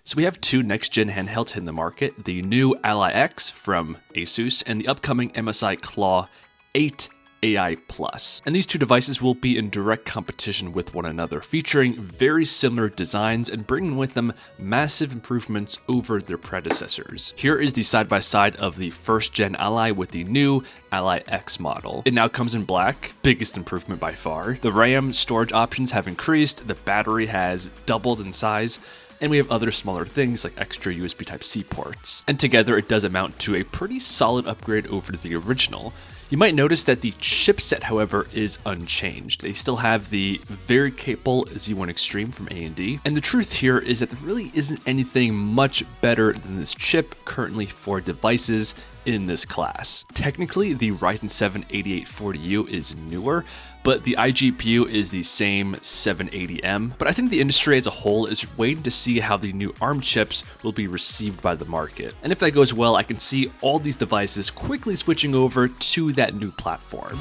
So we have two next-gen handhelds in the market, the new Ally X from Asus and the upcoming MSI Claw 8 AI Plus. And these two devices will be in direct competition with one another, featuring very similar designs and bringing with them massive improvements over their predecessors. Here is the side-by-side of the first-gen Ally with the new Ally X model. It now comes in black, biggest improvement by far. The RAM storage options have increased, the battery has doubled in size, and we have other smaller things like extra USB Type-C ports. And together it does amount to a pretty solid upgrade over the original. You might notice that the chipset, however, is unchanged. They still have the very capable Z1 Extreme from AMD, and the truth here is that there really isn't anything much better than this chip currently for devices in this class. Technically, the Ryzen 7 8840U is newer, but the iGPU is the same 780M. But I think the industry as a whole is waiting to see how the new ARM chips will be received by the market. And if that goes well, I can see all these devices quickly switching over to that new platform.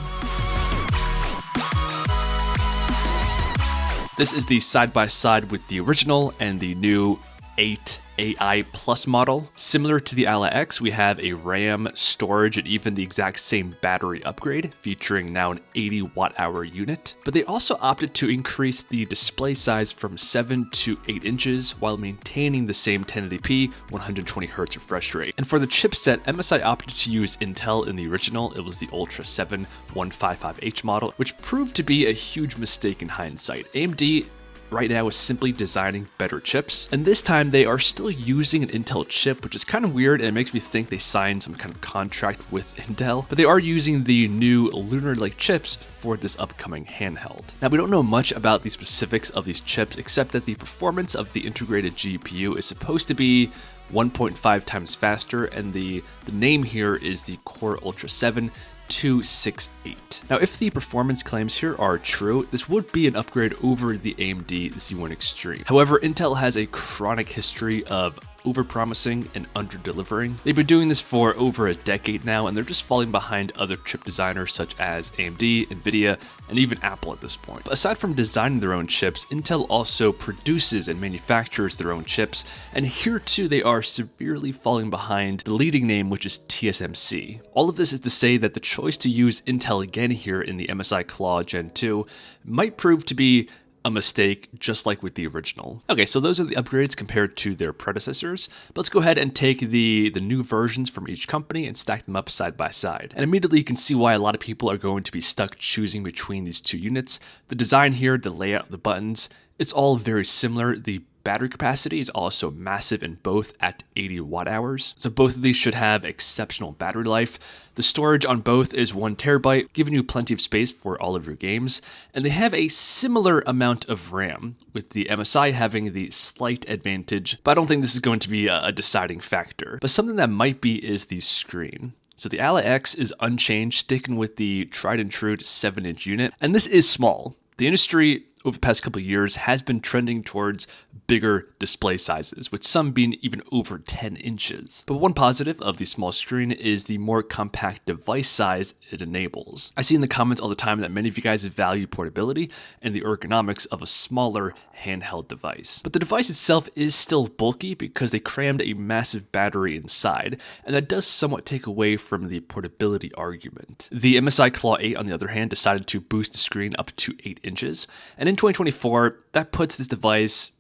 This is the side-by-side with the original and the new 8 AI Plus model. Similar to the Ally X, we have a RAM, storage, and even the exact same battery upgrade, featuring now an 80 watt-hour unit. But they also opted to increase the display size from 7 to 8 inches while maintaining the same 1080p 120Hz refresh rate. And for the chipset, MSI opted to use Intel in the original. It was the Ultra 7 155H model, which proved to be a huge mistake in hindsight. AMD right now is simply designing better chips, and this time they are still using an Intel chip, which is kind of weird, and it makes me think they signed some kind of contract with Intel, but they are using the new Lunar Lake chips for this upcoming handheld. Now, we don't know much about the specifics of these chips, except that the performance of the integrated GPU is supposed to be 1.5 times faster, and the name here is the Core Ultra 7 268. Now, if the performance claims here are true, this would be an upgrade over the AMD Z1 Extreme. However, Intel has a chronic history of overpromising and under-delivering. They've been doing this for over a decade now, and they're just falling behind other chip designers such as AMD, Nvidia, and even Apple at this point. But aside from designing their own chips, Intel also produces and manufactures their own chips, and here too they are severely falling behind the leading name, which is TSMC. All of this is to say that the choice to use Intel again here in the MSI Claw Gen 2 might prove to be a mistake, just like with the original. Okay, so those are the upgrades compared to their predecessors. But let's go ahead and take the new versions from each company and stack them up side by side. And immediately you can see why a lot of people are going to be stuck choosing between these two units. The design here, the layout, the buttons, it's all very similar. The battery capacity is also massive in both at 80 watt hours. So both of these should have exceptional battery life. The storage on both is 1 terabyte, giving you plenty of space for all of your games. And they have a similar amount of RAM, with the MSI having the slight advantage, but I don't think this is going to be a deciding factor. But something that might be is the screen. So the Ally X is unchanged, sticking with the tried and true 7-inch unit. And this is small. The industry over the past couple of years has been trending towards bigger display sizes, with some being even over 10 inches. But one positive of the small screen is the more compact device size it enables. I see in the comments all the time that many of you guys value portability and the ergonomics of a smaller handheld device. But the device itself is still bulky because they crammed a massive battery inside, and that does somewhat take away from the portability argument. The MSI Claw 8, on the other hand, decided to boost the screen up to 8 inches, and in 2024, that puts this device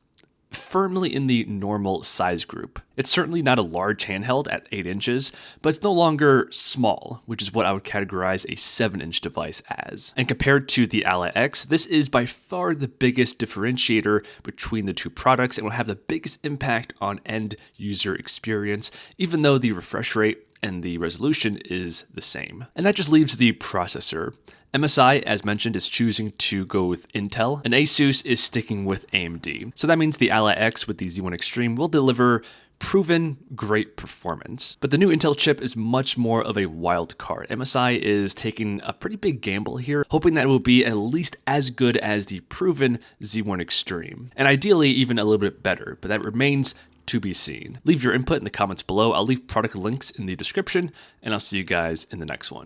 firmly in the normal size group. It's certainly not a large handheld at 8 inches, but it's no longer small, which is what I would categorize a 7-inch device as. And compared to the Ally X, this is by far the biggest differentiator between the two products and will have the biggest impact on end user experience, even though the refresh rate and the resolution is the same. And that just leaves the processor. MSI, as mentioned, is choosing to go with Intel, and Asus is sticking with AMD. So that means the Ally X with the Z1 Extreme will deliver proven great performance. But the new Intel chip is much more of a wild card. MSI is taking a pretty big gamble here, hoping that it will be at least as good as the proven Z1 Extreme, and ideally even a little bit better, but that remains to be seen. Leave your input in the comments below. I'll leave product links in the description, and I'll see you guys in the next one.